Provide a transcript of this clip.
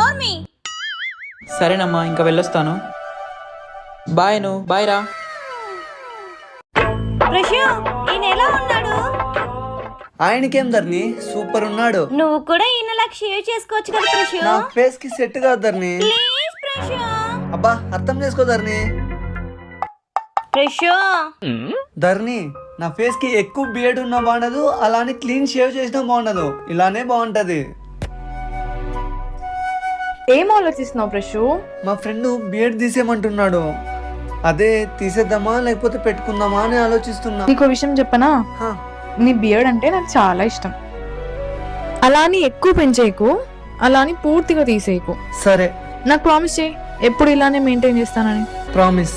నోర్మి. సరేనమ్మా, ఇంకా వెళ్ళొస్తాను. బాయ్. బాయ్ రా. ప్రశు ఈయన ఎలా ఉన్నాడు? ఆయనకేం ధర్ని, సూపర్ ఉన్నాడు. నువ్వు కూడా ఈయనలాగా షేవ్ చేసుకోవచ్చు కదా ప్రశు. నా ఫేస్ కి సెట్ కాదు ధర్ని. ప్లీజ్ ప్రశు. అబ్బా అర్థం చేసుకో ధర్ని. ప్రశు ధర్ని, నా ఫేస్ కి ఎక్కువ బియర్డ్ ఉన్నా బాగుండదు, అలానే క్లీన్ షేవ్ చేసినా బాగుండదు, ఇలానే బాగుంటది. ఏం ఆలోచిస్తున్నావు ప్రశు? మా ఫ్రెండ్ బియర్డ్ తీసేయమంటున్నాడు. అదే తీసేద్దామా లేకపోతే పెట్టుకుందామా అని ఆలోచిస్తున్నా. నీకు విషయం చెప్పనా? హా, నీ బియర్డ్ అంటే నాకు చాలా ఇష్టం. అలా అని ఎక్కువ పెంచేయకు, అలా అని పూర్తిగా తీసేయకు. సరే నాకు ప్రామిస్ చేయి, ఎప్పుడు ఇలానే మెయింటైన్ చేస్తానని. ప్రామిస్.